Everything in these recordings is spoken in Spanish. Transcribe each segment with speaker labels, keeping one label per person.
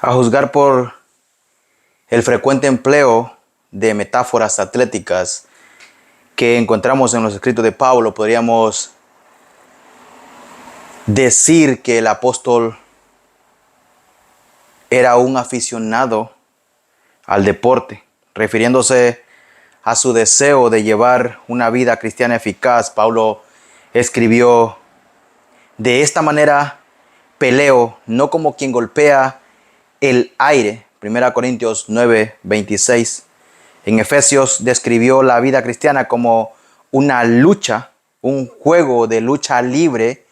Speaker 1: A juzgar por el frecuente empleo de metáforas atléticas que encontramos en los escritos de Pablo, podríamos decir que el apóstol era un aficionado al deporte, refiriéndose a su deseo de llevar una vida cristiana eficaz. Pablo escribió: de esta manera peleo, no como quien golpea el aire. 1 Corintios 9:26. En Efesios describió la vida cristiana como una lucha, un juego de lucha libre,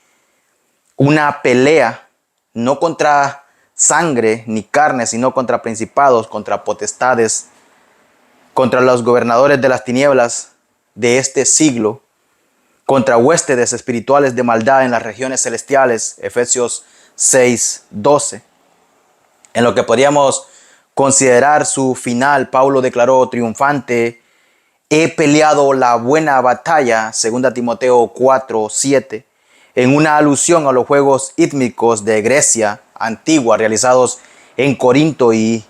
Speaker 1: una pelea, no contra sangre ni carne, sino contra principados, contra potestades, contra los gobernadores de las tinieblas de este siglo, contra huestes espirituales de maldad en las regiones celestiales. Efesios 6:12. En lo que podríamos considerar su final, Pablo declaró triunfante: he peleado la buena batalla, 2 Timoteo 4:7, en una alusión a los Juegos Hídmicos de Grecia antigua realizados en Corinto y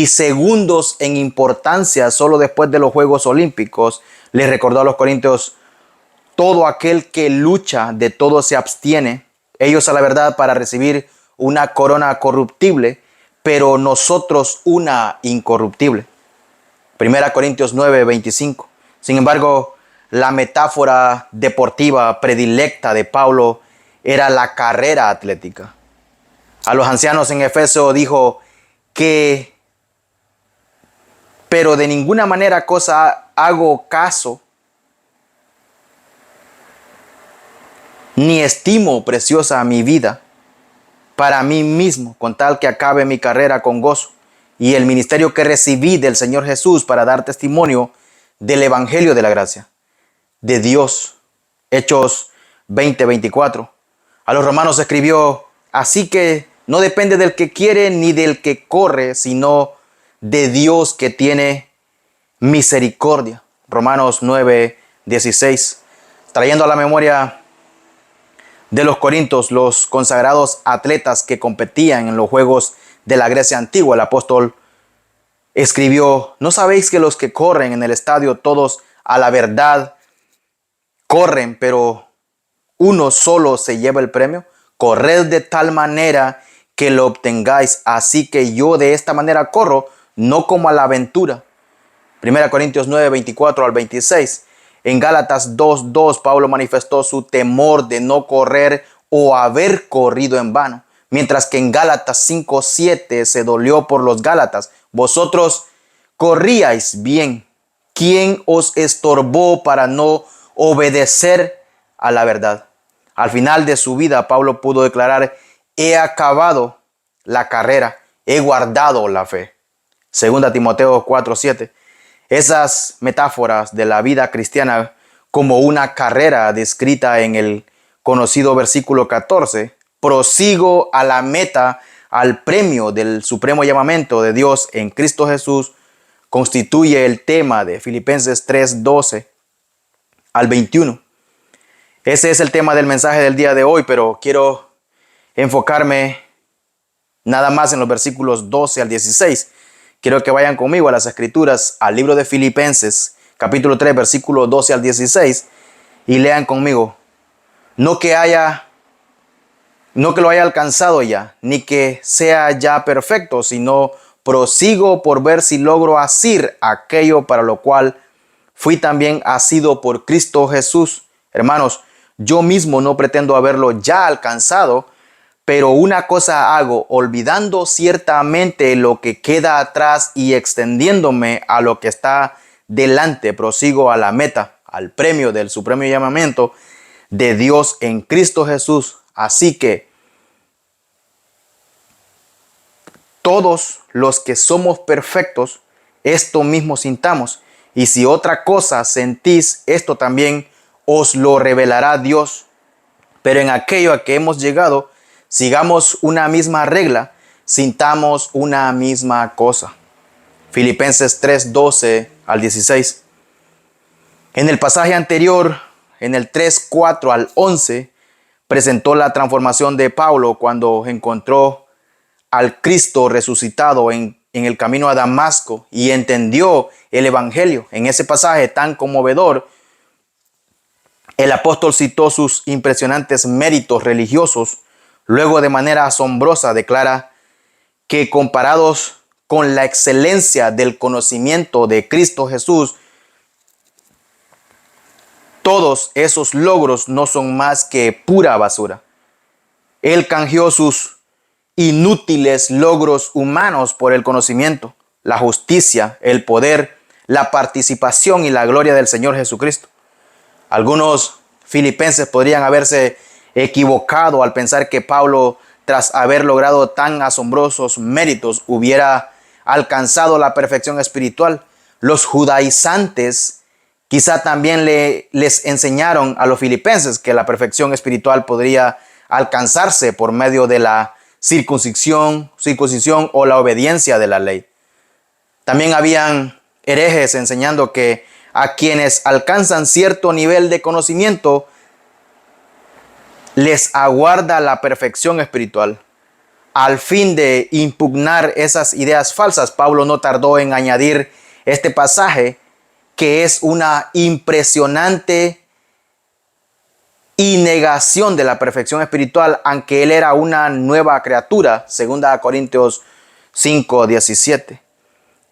Speaker 1: segundos en importancia solo después de los Juegos Olímpicos. Les recordó a los corintios: todo aquel que lucha de todo se abstiene, ellos a la verdad para recibir una corona corruptible, pero nosotros una incorruptible. 1 Corintios 9:25. Sin embargo, la metáfora deportiva predilecta de Pablo era la carrera atlética. A los ancianos en Efeso dijo que, pero de ninguna manera cosa hago caso, ni estimo preciosa mi vida para mí mismo, con tal que acabe mi carrera con gozo y el ministerio que recibí del Señor Jesús para dar testimonio del evangelio de la gracia de Dios. Hechos 20:24. A los romanos escribió: así que no depende del que quiere ni del que corre, sino de Dios que tiene misericordia. Romanos 9:16. Trayendo a la memoria de los corintios los consagrados atletas que competían en los Juegos de la Grecia antigua, el apóstol escribió: ¿no sabéis que los que corren en el estadio todos a la verdad corren, pero uno solo se lleva el premio? Corred de tal manera que lo obtengáis. Así que yo de esta manera corro, no como a la aventura. 1 Corintios 9:24 al 26. En Gálatas 2:2, Pablo manifestó su temor de no correr o haber corrido en vano. Mientras que en Gálatas 5:7 se dolió por los gálatas. Vosotros corríais bien. ¿Quién os estorbó para no obedecer a la verdad? Al final de su vida, Pablo pudo declarar: he acabado la carrera, he guardado la fe. 2 Timoteo 4:7. Esas metáforas de la vida cristiana como una carrera descrita en el conocido versículo 14, prosigo a la meta, al premio del supremo llamamiento de Dios en Cristo Jesús, constituye el tema de Filipenses 3:12 al 21. Ese es el tema del mensaje del día de hoy, pero quiero enfocarme nada más en los versículos 12 al 16. Quiero que vayan conmigo a las Escrituras, al libro de Filipenses, capítulo 3, versículos 12 al 16, y lean conmigo: no que lo haya alcanzado ya, ni que sea ya perfecto, sino prosigo por ver si logro asir aquello para lo cual fui también asido por Cristo Jesús. Hermanos, yo mismo no pretendo haberlo ya alcanzado, pero una cosa hago, olvidando ciertamente lo que queda atrás y extendiéndome a lo que está delante, prosigo a la meta, al premio del supremo llamamiento de Dios en Cristo Jesús. Así que todos los que somos perfectos, esto mismo sintamos, y si otra cosa sentís, esto también os lo revelará Dios. Pero en aquello a que hemos llegado, sigamos una misma regla, sintamos una misma cosa. Filipenses 3:12 al 16. En el pasaje anterior, en el 3:4 al 11, presentó la transformación de Pablo cuando encontró al Cristo resucitado en el camino a Damasco y entendió el evangelio. En ese pasaje tan conmovedor, el apóstol citó sus impresionantes méritos religiosos. Luego, de manera asombrosa, declara que comparados con la excelencia del conocimiento de Cristo Jesús, todos esos logros no son más que pura basura. Él canjeó sus inútiles logros humanos por el conocimiento, la justicia, el poder, la participación y la gloria del Señor Jesucristo. Algunos filipenses podrían haberse equivocado al pensar que Pablo, tras haber logrado tan asombrosos méritos, hubiera alcanzado la perfección espiritual. Los judaizantes quizá también les enseñaron a los filipenses que la perfección espiritual podría alcanzarse por medio de la circuncisión o la obediencia de la ley. También habían herejes enseñando que a quienes alcanzan cierto nivel de conocimiento les aguarda la perfección espiritual. Al fin de impugnar esas ideas falsas, Pablo no tardó en añadir este pasaje, que es una impresionante y negación de la perfección espiritual, aunque él era una nueva criatura, 2 Corintios 5:17.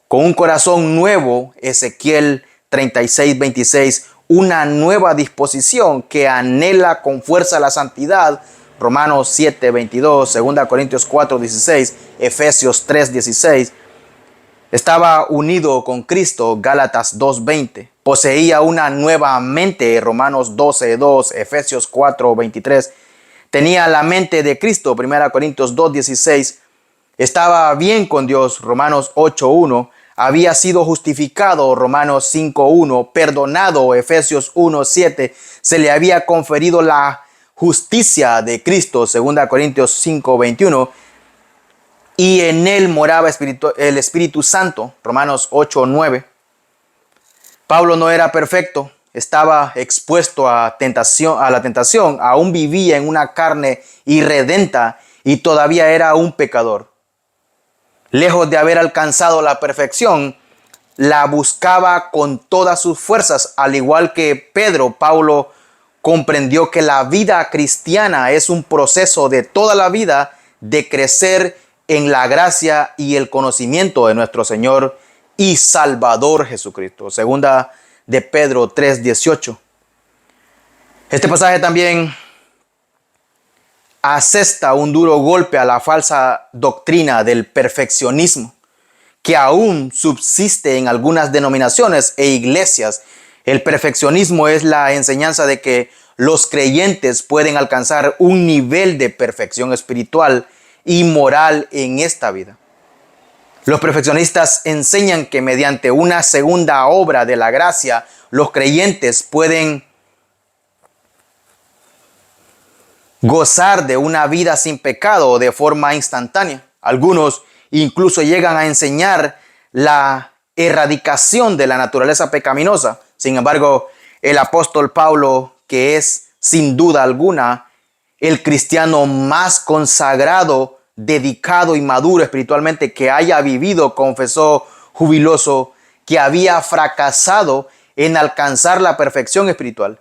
Speaker 1: Con un corazón nuevo, Ezequiel 36:26, una nueva disposición que anhela con fuerza la santidad, Romanos 7:22, 2 Corintios 4:16, Efesios 3:16. Estaba unido con Cristo, Gálatas 2:20. Poseía una nueva mente, Romanos 12:2, Efesios 4:23. Tenía la mente de Cristo, 1 Corintios 2:16. Estaba bien con Dios, Romanos 8:1. Había sido justificado, Romanos 5:1. Perdonado, Efesios 1:7. Se le había conferido la justicia de Cristo, 2 Corintios 5:21. Y en él moraba el Espíritu Santo, Romanos 8:9. Pablo no era perfecto, estaba expuesto a la tentación, aún vivía en una carne irredenta y todavía era un pecador. Lejos de haber alcanzado la perfección, la buscaba con todas sus fuerzas. Al igual que Pedro, Pablo comprendió que la vida cristiana es un proceso de toda la vida de crecer en la gracia y el conocimiento de nuestro Señor y Salvador Jesucristo. Segunda de Pedro 3:18. Este pasaje también asesta un duro golpe a la falsa doctrina del perfeccionismo, que aún subsiste en algunas denominaciones e iglesias. El perfeccionismo es la enseñanza de que los creyentes pueden alcanzar un nivel de perfección espiritual y moral en esta vida. Los perfeccionistas enseñan que mediante una segunda obra de la gracia, los creyentes pueden gozar de una vida sin pecado de forma instantánea. Algunos incluso llegan a enseñar la erradicación de la naturaleza pecaminosa. Sin embargo, el apóstol Pablo, que es sin duda alguna el cristiano más consagrado, dedicado y maduro espiritualmente que haya vivido, confesó jubiloso que había fracasado en alcanzar la perfección espiritual.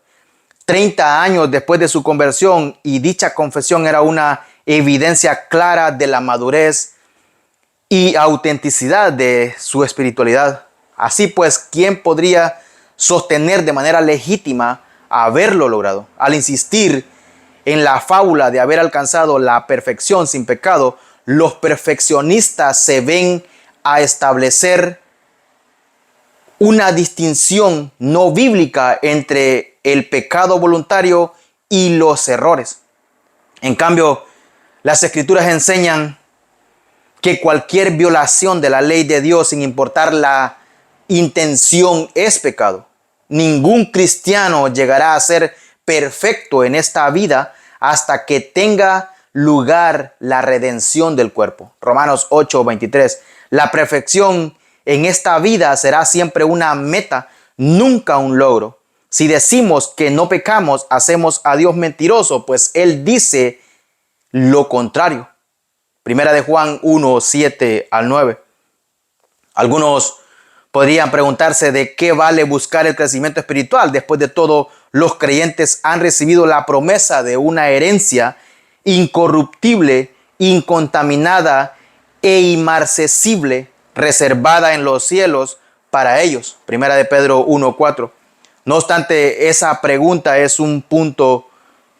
Speaker 1: 30 años después de su conversión, y dicha confesión era una evidencia clara de la madurez y autenticidad de su espiritualidad. Así pues, ¿quién podría sostener de manera legítima haberlo logrado? Al insistir en la fábula de haber alcanzado la perfección sin pecado, los perfeccionistas se ven a establecer una distinción no bíblica entre el pecado voluntario y los errores. En cambio, las Escrituras enseñan que cualquier violación de la ley de Dios, sin importar la intención, es pecado. Ningún cristiano llegará a ser perfecto en esta vida hasta que tenga lugar la redención del cuerpo. Romanos 8:23. La perfección en esta vida será siempre una meta, nunca un logro. Si decimos que no pecamos, hacemos a Dios mentiroso, pues Él dice lo contrario. Primera de Juan 1, 7 al 9. Algunos podrían preguntarse de qué vale buscar el crecimiento espiritual. Después de todo, los creyentes han recibido la promesa de una herencia incorruptible, incontaminada e inmarcesible, reservada en los cielos para ellos. Primera de Pedro 1:4. No obstante, esa pregunta es un punto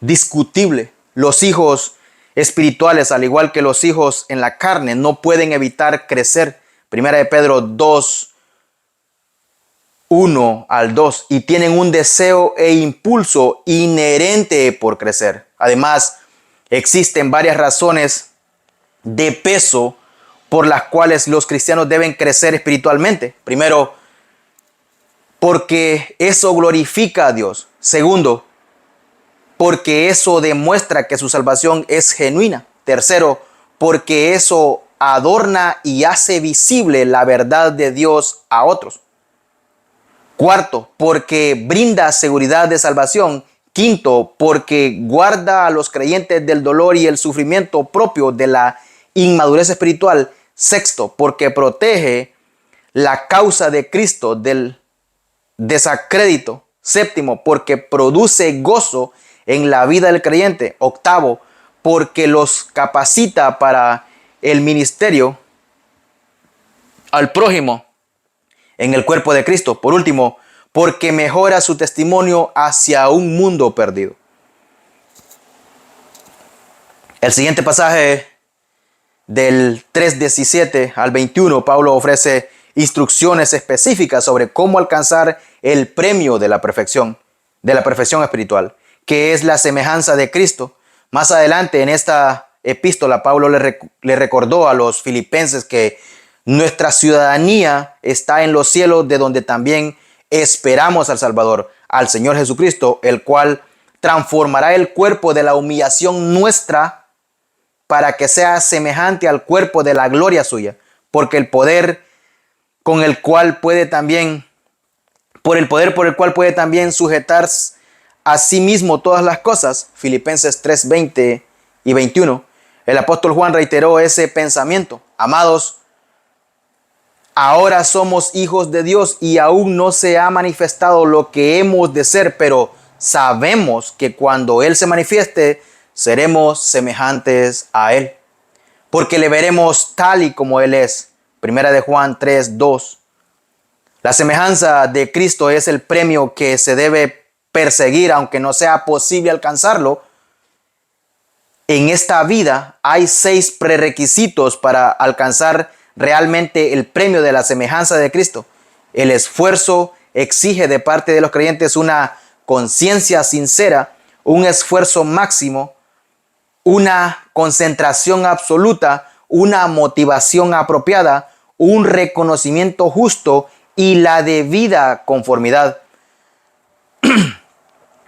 Speaker 1: discutible. Los hijos espirituales, al igual que los hijos en la carne, no pueden evitar crecer. Primera de Pedro 2, 1 al 2, y tienen un deseo e impulso inherente por crecer. Además, existen varias razones de peso por las cuales los cristianos deben crecer espiritualmente. Primero, porque eso glorifica a Dios. Segundo, porque eso demuestra que su salvación es genuina. Tercero, porque eso adorna y hace visible la verdad de Dios a otros. Cuarto, porque brinda seguridad de salvación. Quinto, porque guarda a los creyentes del dolor y el sufrimiento propio de la inmadurez espiritual. Sexto, porque protege la causa de Cristo del desacrédito. Séptimo, porque produce gozo en la vida del creyente. Octavo, porque los capacita para el ministerio al prójimo en el cuerpo de Cristo. Por último, porque mejora su testimonio hacia un mundo perdido. El siguiente pasaje del 3:17 al 21, Pablo ofrece instrucciones específicas sobre cómo alcanzar el premio de la perfección espiritual, que es la semejanza de Cristo. Más adelante en esta epístola, Pablo le recordó a los filipenses que nuestra ciudadanía está en los cielos, de donde también esperamos al Salvador, al Señor Jesucristo, el cual transformará el cuerpo de la humillación nuestra para que sea semejante al cuerpo de la gloria suya, porque el poder con el cual puede también, por el poder por el cual puede también sujetar a sí mismo todas las cosas. Filipenses 3:20 y 21. El apóstol Juan reiteró ese pensamiento. Amados, ahora somos hijos de Dios y aún no se ha manifestado lo que hemos de ser, pero sabemos que cuando Él se manifieste, seremos semejantes a Él, porque le veremos tal y como Él es. Primera de Juan 3:2. La semejanza de Cristo es el premio que se debe perseguir, aunque no sea posible alcanzarlo. En esta vida hay 6 prerequisitos para alcanzar realmente el premio de la semejanza de Cristo. El esfuerzo exige de parte de los creyentes una conciencia sincera, un esfuerzo máximo, una concentración absoluta, una motivación apropiada, un reconocimiento justo y la debida conformidad.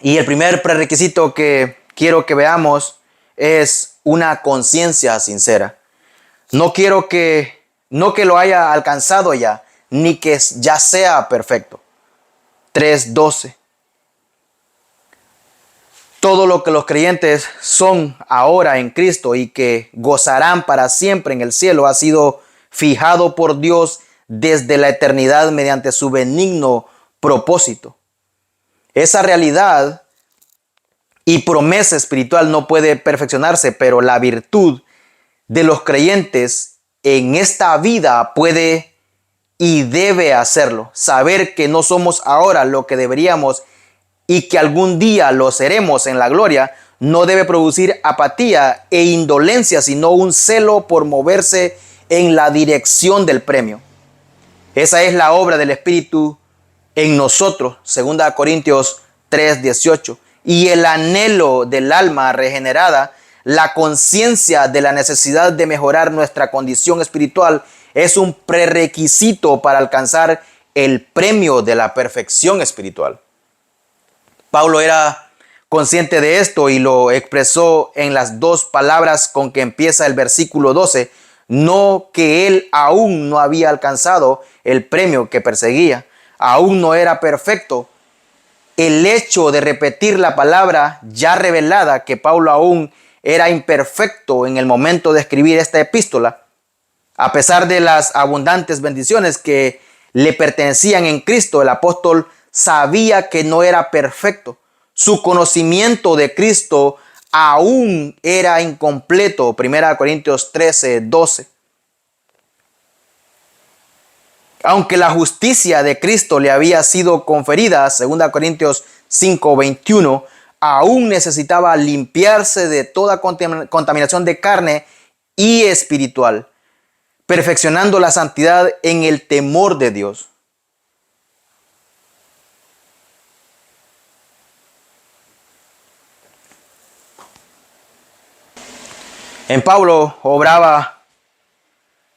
Speaker 1: Y el primer prerequisito que quiero que veamos es una conciencia sincera. No que lo haya alcanzado ya, ni que ya sea perfecto. 3:12. Todo lo que los creyentes son ahora en Cristo y que gozarán para siempre en el cielo ha sido fijado por Dios desde la eternidad mediante su benigno propósito. Esa realidad y promesa espiritual no puede perfeccionarse, pero la virtud de los creyentes en esta vida puede y debe hacerlo. Saber que no somos ahora lo que deberíamos y que algún día lo seremos en la gloria no debe producir apatía e indolencia, sino un celo por moverse en la dirección del premio. Esa es la obra del Espíritu en nosotros, 2 Corintios 3:18. Y el anhelo del alma regenerada, la conciencia de la necesidad de mejorar nuestra condición espiritual, es un prerequisito para alcanzar el premio de la perfección espiritual. Pablo era consciente de esto y lo expresó en las 2 palabras con que empieza el versículo 12. No que él aún no había alcanzado el premio que perseguía, aún no era perfecto. El hecho de repetir la palabra ya revelada que Pablo aún era imperfecto en el momento de escribir esta epístola, a pesar de las abundantes bendiciones que le pertenecían en Cristo, el apóstol sabía que no era perfecto. Su conocimiento de Cristo aún era incompleto. 1 Corintios 13:12. Aunque la justicia de Cristo le había sido conferida, 2 Corintios 5:21, aún necesitaba limpiarse de toda contaminación de carne y espiritual, perfeccionando la santidad en el temor de Dios. En Pablo obraba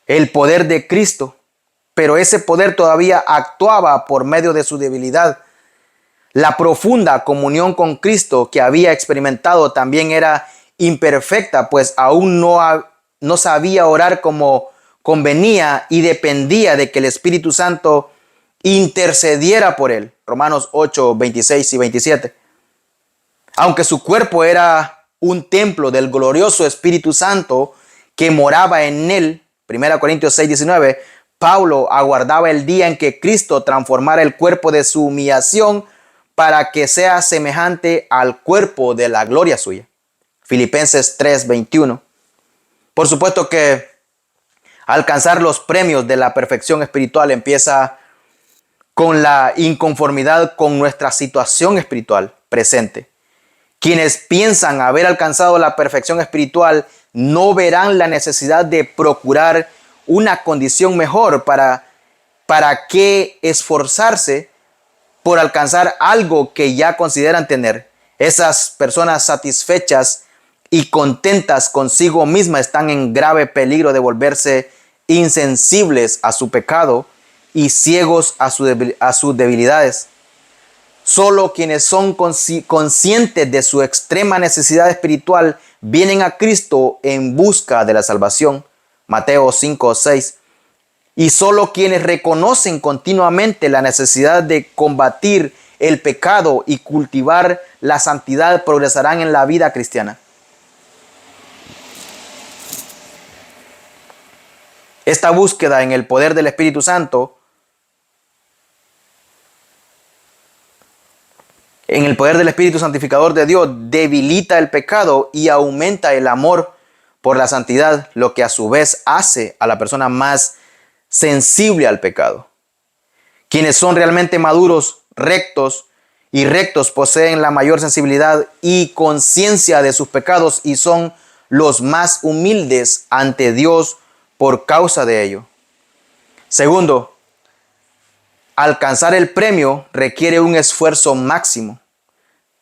Speaker 1: el poder de Cristo, pero ese poder todavía actuaba por medio de su debilidad. La profunda comunión con Cristo que había experimentado también era imperfecta, pues aún no sabía orar como convenía y dependía de que el Espíritu Santo intercediera por él. Romanos 8:26 y 27. Aunque su cuerpo era un templo del glorioso Espíritu Santo que moraba en él, 1 Corintios 6:19, Pablo aguardaba el día en que Cristo transformara el cuerpo de su humillación para que sea semejante al cuerpo de la gloria suya. Filipenses 3:21. Por supuesto que alcanzar los premios de la perfección espiritual empieza con la inconformidad con nuestra situación espiritual presente. Quienes piensan haber alcanzado la perfección espiritual no verán la necesidad de procurar una condición mejor para qué esforzarse por alcanzar algo que ya consideran tener. Esas personas satisfechas y contentas consigo mismas están en grave peligro de volverse insensibles a su pecado y ciegos a sus debilidades. Solo quienes son conscientes de su extrema necesidad espiritual vienen a Cristo en busca de la salvación. Mateo 5:6. Y solo quienes reconocen continuamente la necesidad de combatir el pecado y cultivar la santidad progresarán en la vida cristiana. Esta búsqueda en el poder del Espíritu Santo, en el poder del Espíritu Santificador de Dios, debilita el pecado y aumenta el amor por la santidad, lo que a su vez hace a la persona más sensible al pecado. Quienes son realmente maduros, rectos poseen la mayor sensibilidad y conciencia de sus pecados y son los más humildes ante Dios por causa de ello. Segundo, alcanzar el premio requiere un esfuerzo máximo,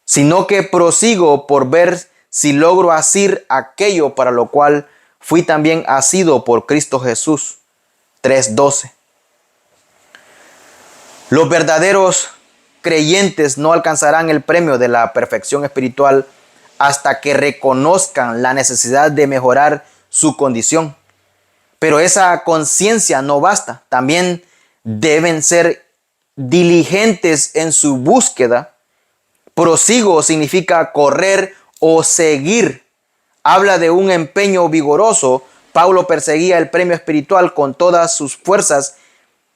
Speaker 1: sino que prosigo por ver si logro asir aquello para lo cual fui también asido por Cristo Jesús. 3:12. Los verdaderos creyentes no alcanzarán el premio de la perfección espiritual hasta que reconozcan la necesidad de mejorar su condición. Pero esa conciencia no basta. También deben ser diligentes en su búsqueda. Prosigo significa correr o seguir. Habla de un empeño vigoroso. Pablo perseguía el premio espiritual con todas sus fuerzas,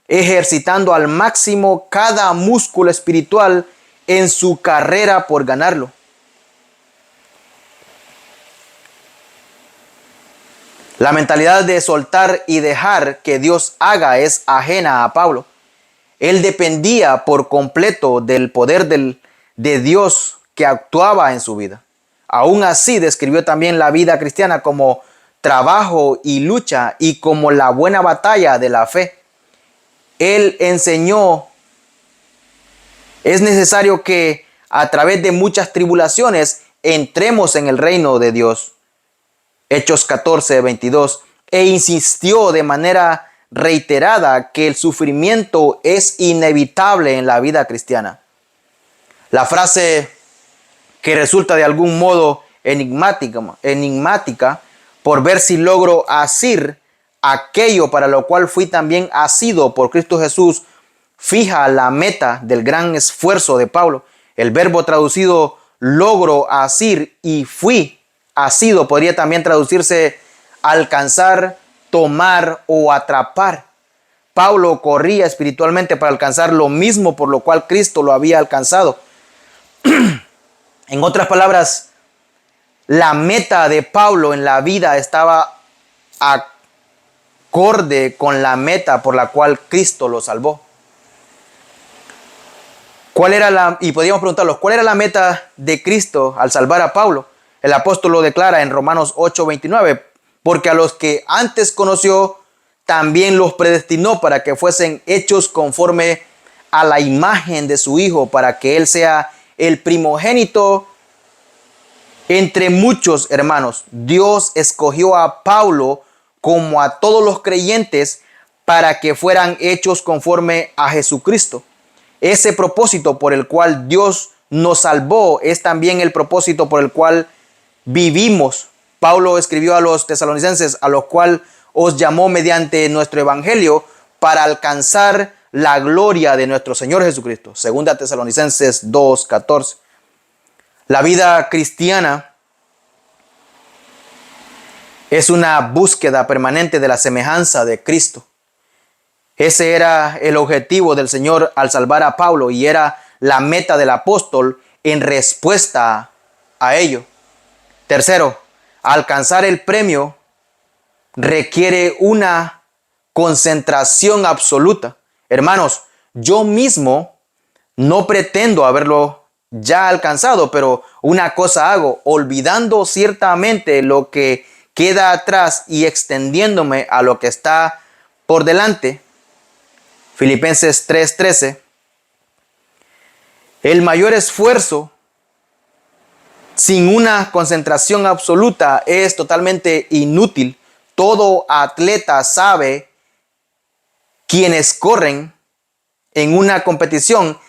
Speaker 1: ejercitando al máximo cada músculo espiritual en su carrera por ganarlo. La mentalidad de soltar y dejar que Dios haga es ajena a Pablo. Él dependía por completo del poder de Dios que actuaba en su vida. Aún así, describió también la vida cristiana como trabajo y lucha y como la buena batalla de la fe. Él enseñó, es necesario que a través de muchas tribulaciones entremos en el reino de Dios. Hechos 14:22. E insistió de manera reiterada que el sufrimiento es inevitable en la vida cristiana. La frase que resulta de algún modo enigmática por ver si logro asir aquello para lo cual fui también asido por Cristo Jesús, fija la meta del gran esfuerzo de Pablo. El verbo traducido logro asir y fui asido podría también traducirse alcanzar, tomar o atrapar. Pablo corría espiritualmente para alcanzar lo mismo por lo cual Cristo lo había alcanzado. En otras palabras, la meta de Pablo en la vida estaba acorde con la meta por la cual Cristo lo salvó. Y podríamos preguntarlos, ¿cuál era la meta de Cristo al salvar a Pablo? El apóstol lo declara en Romanos 8:29, porque a los que antes conoció, también los predestinó para que fuesen hechos conforme a la imagen de su Hijo, para que Él sea el primogénito entre muchos hermanos. Dios escogió a Pablo como a todos los creyentes para que fueran hechos conforme a Jesucristo. Ese propósito por el cual Dios nos salvó es también el propósito por el cual vivimos. Pablo escribió a los tesalonicenses, a los cuales os llamó mediante nuestro evangelio para alcanzar la gloria de nuestro Señor Jesucristo. Segunda Tesalonicenses 2:14. La vida cristiana es una búsqueda permanente de la semejanza de Cristo. Ese era el objetivo del Señor al salvar a Pablo y era la meta del apóstol en respuesta a ello. Tercero, alcanzar el premio requiere una concentración absoluta. Hermanos, yo mismo no pretendo haberlo ya alcanzado, pero una cosa hago, olvidando ciertamente lo que queda atrás y extendiéndome a lo que está por delante. Filipenses 3:13. El mayor esfuerzo sin una concentración absoluta es totalmente inútil. Todo atleta sabe quienes corren en una competición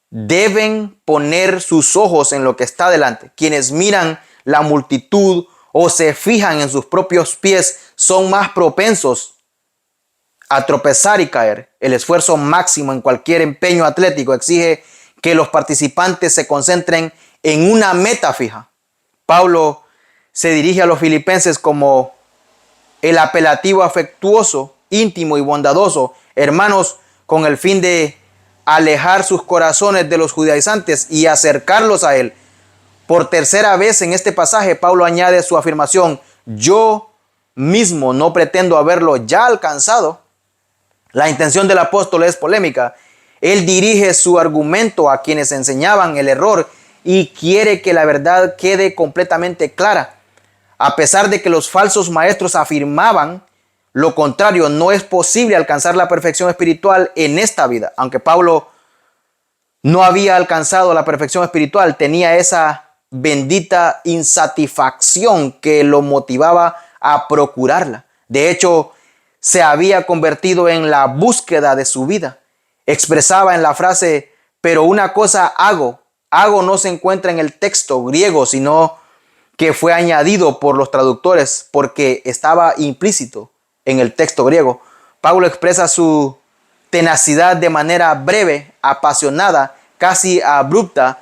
Speaker 1: deben poner sus ojos en lo que está delante. Quienes miran la multitud o se fijan en sus propios pies son más propensos a tropezar y caer. El esfuerzo máximo en cualquier empeño atlético exige que los participantes se concentren en una meta fija. Pablo se dirige a los filipenses como el apelativo afectuoso, íntimo y bondadoso, hermanos, con el fin de alejar sus corazones de los judaizantes y acercarlos a él. Por tercera vez en este pasaje, Pablo añade su afirmación: yo mismo no pretendo haberlo ya alcanzado. La intención del apóstol es polémica. Él dirige su argumento a quienes enseñaban el error y quiere que la verdad quede completamente clara. A pesar de que los falsos maestros afirmaban lo contrario, no es posible alcanzar la perfección espiritual en esta vida. Aunque Pablo no había alcanzado la perfección espiritual, tenía esa bendita insatisfacción que lo motivaba a procurarla. De hecho, se había convertido en la búsqueda de su vida. Expresaba en la frase, pero una cosa hago. Hago no se encuentra en el texto griego, sino que fue añadido por los traductores porque estaba implícito en el texto griego. Pablo expresa su tenacidad de manera breve, apasionada, casi abrupta.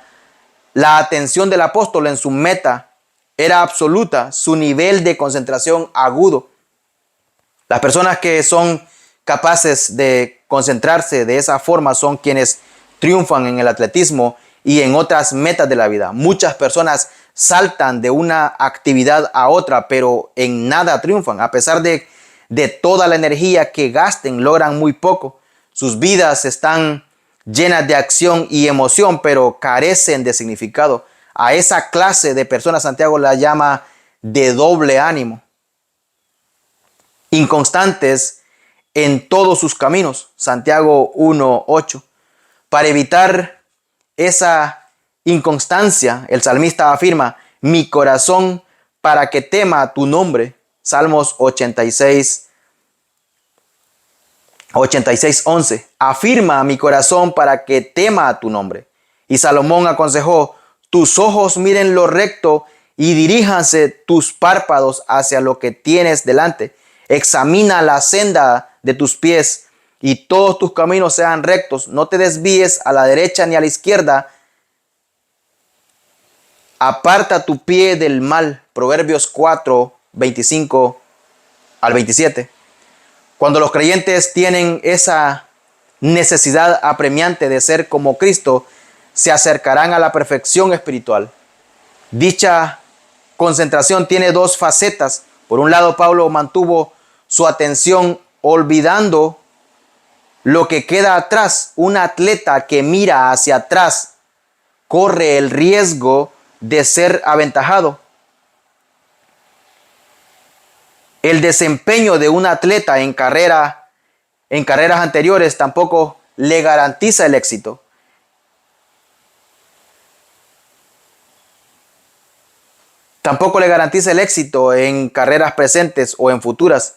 Speaker 1: La atención del apóstol en su meta era absoluta, su nivel de concentración agudo. Las personas que son capaces de concentrarse de esa forma son quienes triunfan en el atletismo y en otras metas de la vida. Muchas personas saltan de una actividad a otra, pero en nada triunfan. A pesar de toda la energía que gasten, logran muy poco. Sus vidas están llenas de acción y emoción, pero carecen de significado. A esa clase de personas Santiago la llama de doble ánimo. Inconstantes en todos sus caminos. Santiago 1:8. Para evitar esa inconstancia, el salmista afirma: mi corazón para que tema tu nombre. Salmos 86:11. Afirma mi corazón para que tema tu nombre. Y Salomón aconsejó: tus ojos miren lo recto y diríjanse tus párpados hacia lo que tienes delante. Examina la senda de tus pies y todos tus caminos sean rectos. No te desvíes a la derecha ni a la izquierda. Aparta tu pie del mal. Proverbios 4, 25 al 27. Cuando los creyentes tienen esa necesidad apremiante de ser como Cristo, se acercarán a la perfección espiritual. Dicha concentración tiene dos facetas. Por un lado, Pablo mantuvo su atención olvidando lo que queda atrás. Un atleta que mira hacia atrás corre el riesgo de ser aventajado. El desempeño de un atleta en carreras anteriores tampoco le garantiza el éxito. Tampoco le garantiza el éxito en carreras presentes o en futuras.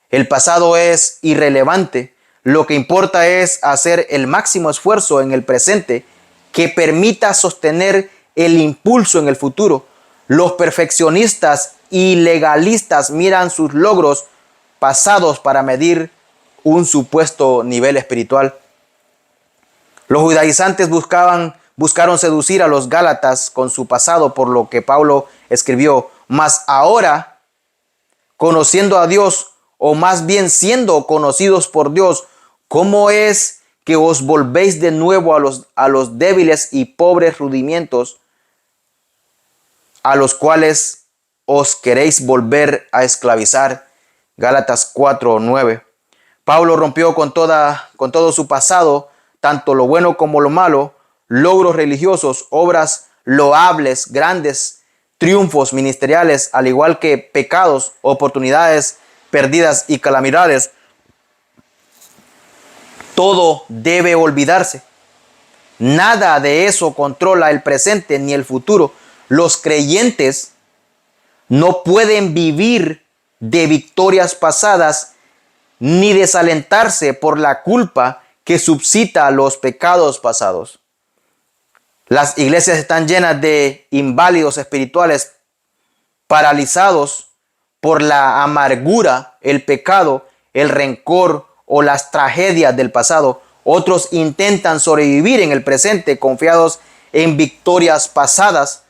Speaker 1: El pasado es irrelevante. Lo que importa es hacer el máximo esfuerzo en el presente que permita sostener el impulso en el futuro. Los perfeccionistas y legalistas miran sus logros pasados para medir un supuesto nivel espiritual. Los judaizantes buscaron seducir a los gálatas con su pasado, por lo que Pablo escribió: mas ahora, conociendo a Dios, o más bien siendo conocidos por Dios, ¿cómo es que os volvéis de nuevo a los débiles y pobres rudimientos a los cuales os queréis volver a esclavizar? Gálatas 4:9. Pablo rompió con todo su pasado, tanto lo bueno como lo malo, logros religiosos, obras loables, grandes triunfos ministeriales, al igual que pecados, oportunidades perdidas y calamidades. Todo debe olvidarse. Nada de eso controla el presente ni el futuro. Los creyentes no pueden vivir de victorias pasadas ni desalentarse por la culpa que suscita los pecados pasados. Las iglesias están llenas de inválidos espirituales, paralizados por la amargura, el pecado, el rencor o las tragedias del pasado. Otros intentan sobrevivir en el presente confiados en victorias pasadas.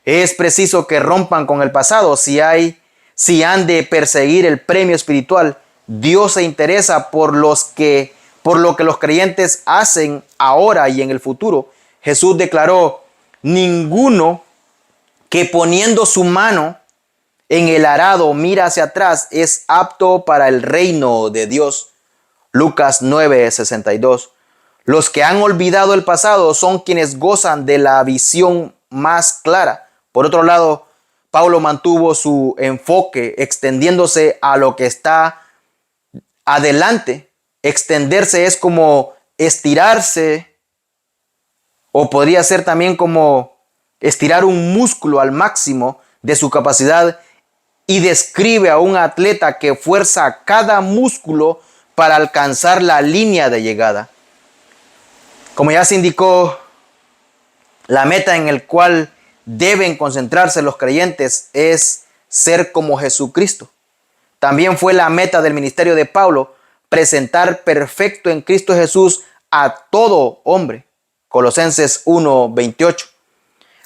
Speaker 1: Es preciso que rompan con el pasado si han de perseguir el premio espiritual. Dios se interesa por lo que los creyentes hacen ahora y en el futuro. Jesús declaró: ninguno que poniendo su mano en el arado mira hacia atrás es apto para el reino de Dios. Lucas 9:62. Los que han olvidado el pasado son quienes gozan de la visión más clara. Por otro lado, Pablo mantuvo su enfoque extendiéndose a lo que está adelante. Extenderse es como estirarse, o podría ser también como estirar un músculo al máximo de su capacidad, y describe a un atleta que fuerza cada músculo para alcanzar la línea de llegada. Como ya se indicó, la meta en la cual deben concentrarse los creyentes es ser como Jesucristo. También fue la meta del ministerio de Pablo presentar perfecto en Cristo Jesús a todo hombre. Colosenses 1:28.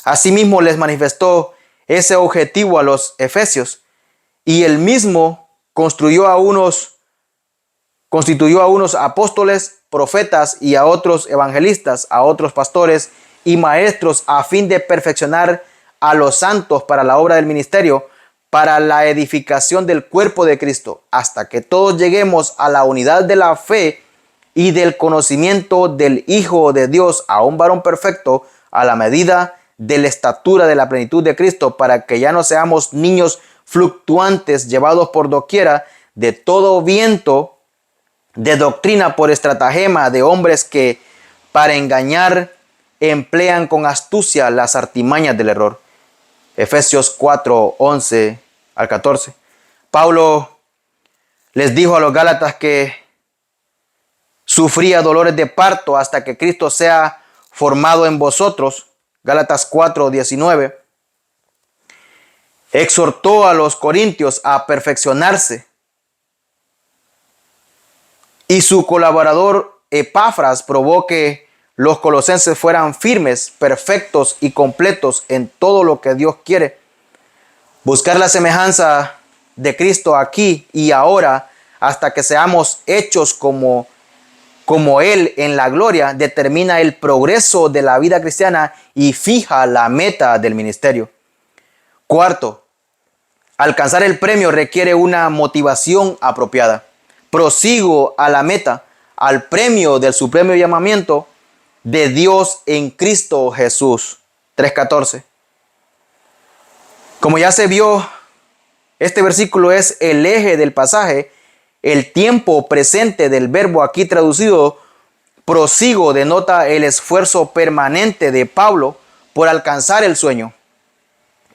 Speaker 1: Asimismo les manifestó ese objetivo a los efesios, y él mismo constituyó a unos apóstoles, profetas, y a otros evangelistas, a otros pastores y maestros, a fin de perfeccionar a los santos para la obra del ministerio, para la edificación del cuerpo de Cristo, hasta que todos lleguemos a la unidad de la fe y del conocimiento del Hijo de Dios, a un varón perfecto, a la medida de la estatura de la plenitud de Cristo, para que ya no seamos niños fluctuantes, llevados por doquiera de todo viento de doctrina, por estratagema de hombres que para engañar emplean con astucia las artimañas del error. Efesios 4:11 al 14. Pablo les dijo a los gálatas que sufría dolores de parto hasta que Cristo sea formado en vosotros. Gálatas 4:19. Exhortó a los corintios a perfeccionarse. Y su colaborador Epafras probó que los colosenses fueran firmes, perfectos y completos en todo lo que Dios quiere. Buscar la semejanza de Cristo aquí y ahora hasta que seamos hechos como Él en la gloria determina el progreso de la vida cristiana y fija la meta del ministerio. Cuarto, alcanzar el premio requiere una motivación apropiada. Prosigo a la meta, al premio del supremo llamamiento de Dios en Cristo Jesús. 3:14. Como ya se vio, este versículo es el eje del pasaje. El tiempo presente del verbo aquí traducido, prosigo, denota el esfuerzo permanente de Pablo por alcanzar el sueño.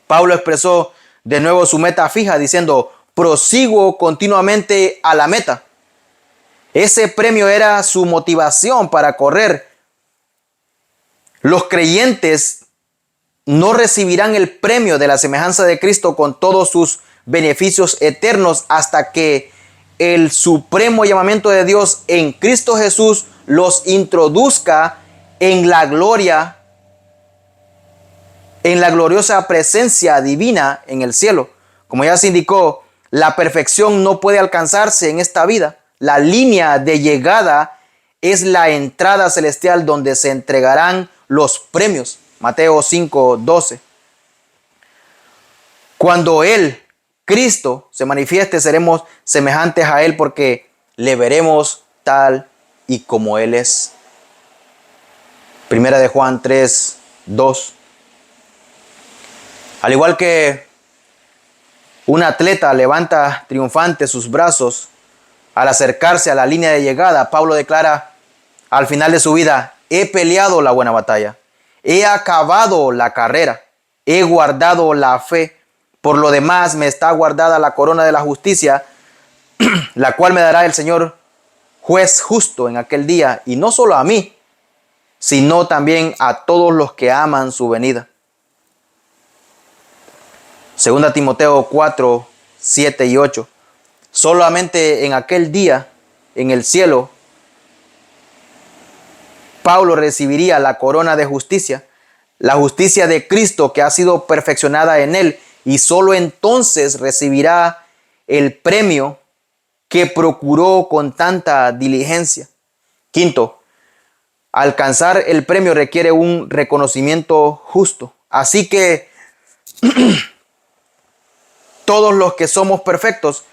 Speaker 1: Pablo expresó de nuevo su meta fija diciendo, prosigo continuamente a la meta. Ese premio era su motivación para correr. Los creyentes no recibirán el premio de la semejanza de Cristo con todos sus beneficios eternos hasta que el supremo llamamiento de Dios en Cristo Jesús los introduzca en la gloria, en la gloriosa presencia divina en el cielo. Como ya se indicó, la perfección no puede alcanzarse en esta vida. La línea de llegada es la entrada celestial donde se entregarán los premios. Mateo 5:12. Cuando Él, Cristo, se manifieste, seremos semejantes a Él porque le veremos tal y como Él es. Primera de Juan 3:2. Al igual que un atleta levanta triunfante sus brazos al acercarse a la línea de llegada, Pablo declara al final de su vida, he peleado la buena batalla, he acabado la carrera, he guardado la fe. Por lo demás me está guardada la corona de la justicia, la cual me dará el Señor juez justo en aquel día, y no solo a mí, sino también a todos los que aman su venida. Segunda Timoteo 4:7-8. Solamente en aquel día, en el cielo, Pablo recibiría la corona de justicia, la justicia de Cristo que ha sido perfeccionada en él, y solo entonces recibirá el premio que procuró con tanta diligencia. Quinto, alcanzar el premio requiere un reconocimiento justo. Así que todos los que somos perfectos,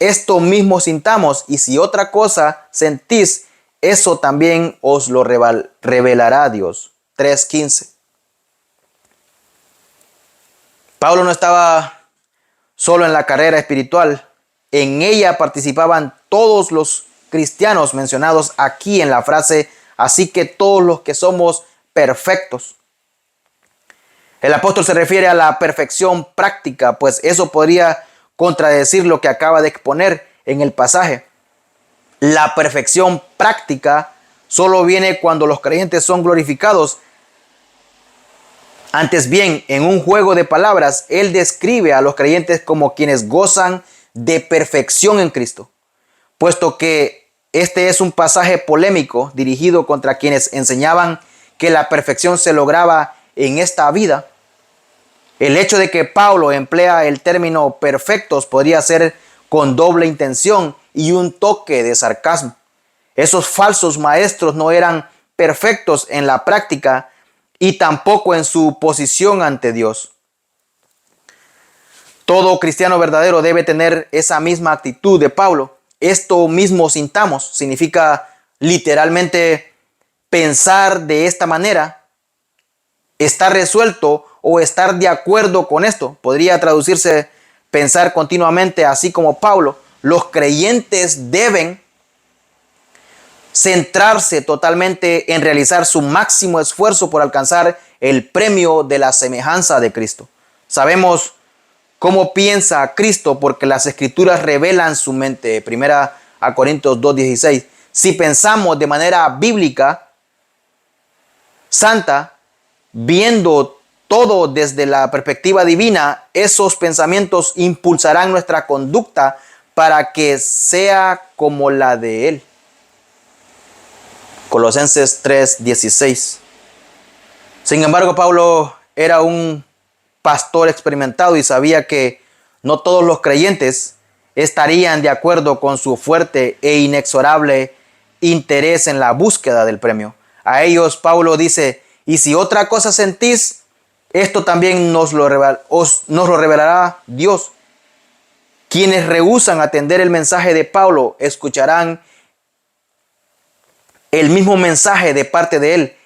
Speaker 1: esto mismo sintamos, y si otra cosa sentís, eso también os lo revelará Dios. 3:15. Pablo no estaba solo en la carrera espiritual. En ella participaban todos los cristianos mencionados aquí en la frase, así que todos los que somos perfectos. El apóstol se refiere a la perfección práctica, pues eso podría contradecir lo que acaba de exponer en el pasaje. La perfección práctica solo viene cuando los creyentes son glorificados. Antes bien, en un juego de palabras, él describe a los creyentes como quienes gozan de perfección en Cristo, puesto que este es un pasaje polémico dirigido contra quienes enseñaban que la perfección se lograba en esta vida. El hecho de que Pablo emplea el término perfectos podría ser con doble intención y un toque de sarcasmo. Esos falsos maestros no eran perfectos en la práctica y tampoco en su posición ante Dios. Todo cristiano verdadero debe tener esa misma actitud de Pablo. Esto mismo sintamos significa literalmente pensar de esta manera, estar resuelto o estar de acuerdo con esto. Podría traducirse pensar continuamente, así como Pablo. Los creyentes deben centrarse totalmente en realizar su máximo esfuerzo por alcanzar el premio de la semejanza de Cristo. Sabemos cómo piensa Cristo porque las escrituras revelan su mente. Primera a Corintios 2:16. Si pensamos de manera bíblica, santa, viendo todo desde la perspectiva divina, esos pensamientos impulsarán nuestra conducta para que sea como la de Él. Colosenses 3:16. Sin embargo, Pablo era un pastor experimentado y sabía que No todos los creyentes estarían de acuerdo con su fuerte e inexorable interés en la búsqueda del premio. A ellos Pablo dice, y si otra cosa sentís, esto también nos lo revelará Dios. Quienes rehúsan atender el mensaje de Pablo escucharán el mismo mensaje de parte de él.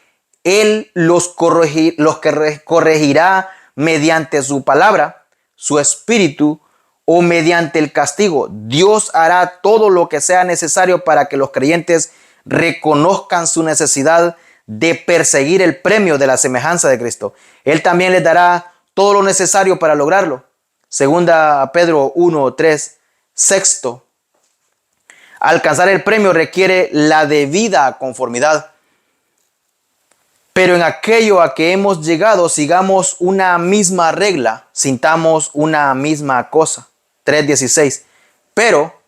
Speaker 1: Él los corregirá mediante su palabra, su espíritu o mediante el castigo. Dios hará todo lo que sea necesario para que los creyentes reconozcan su necesidad de perseguir el premio de la semejanza de Cristo. Él también les dará todo lo necesario para lograrlo. Segunda Pedro 1:3. Sexto, alcanzar el premio requiere la debida conformidad. Pero en aquello a que hemos llegado, sigamos una misma regla, sintamos una misma cosa. 3:16. Pero,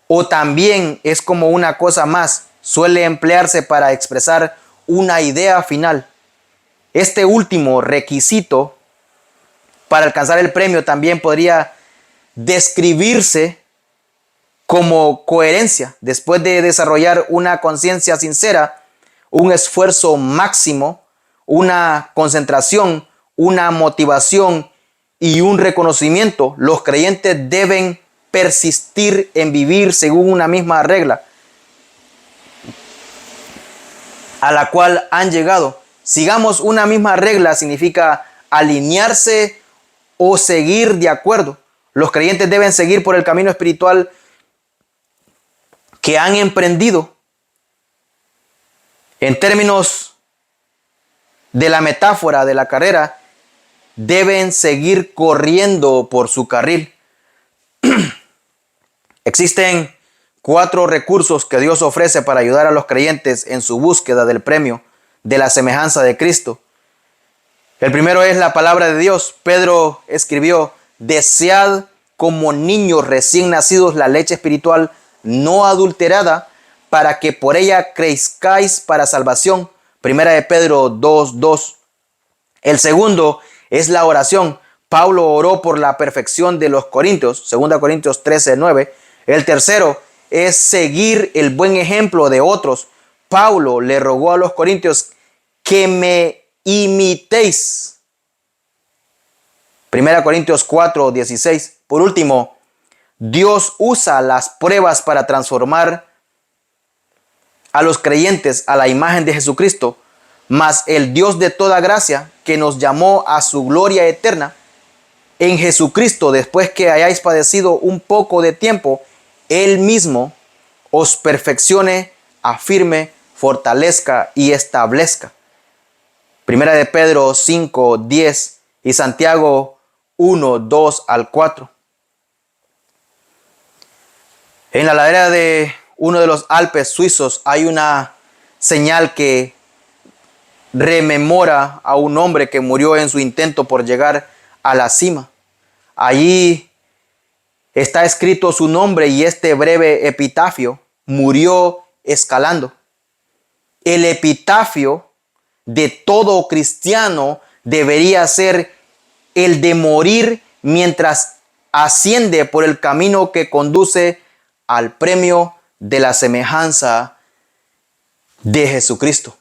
Speaker 1: o también es como una cosa más, suele emplearse para expresar una idea final. Este último requisito para alcanzar el premio también podría describirse como coherencia. Después de desarrollar una conciencia sincera, un esfuerzo máximo, una concentración, una motivación y un reconocimiento, los creyentes deben persistir en vivir según una misma regla a la cual han llegado. Sigamos una misma regla significa alinearse o seguir de acuerdo. Los creyentes deben seguir por el camino espiritual que han emprendido. En términos de la metáfora de la carrera, deben seguir corriendo por su carril. Existen 4 recursos que Dios ofrece para ayudar a los creyentes en su búsqueda del premio de la semejanza de Cristo. El primero es la palabra de Dios. Pedro escribió, desead como niños recién nacidos la leche espiritual no adulterada, para que por ella crezcáis para salvación. Primera de Pedro 2:2. El segundo es la oración. Pablo oró por la perfección de los corintios, 2 Corintios 13:9. El tercero es seguir el buen ejemplo de otros. Pablo le rogó a los corintios que me imitéis. 1 Corintios 4:16. Por último, Dios usa las pruebas para transformar a los creyentes a la imagen de Jesucristo, mas el Dios de toda gracia, que nos llamó a su gloria eterna en Jesucristo, después que hayáis padecido un poco de tiempo, Él mismo os perfeccione, afirme, fortalezca y establezca. Primera de Pedro 5:10 y Santiago 1:2-4. En la ladera de uno de los Alpes suizos hay una señal que rememora a un hombre que murió en su intento por llegar a la cima. Allí está escrito su nombre y este breve epitafio: murió escalando. El epitafio de todo cristiano debería ser el de morir mientras asciende por el camino que conduce al premio de la semejanza de Jesucristo.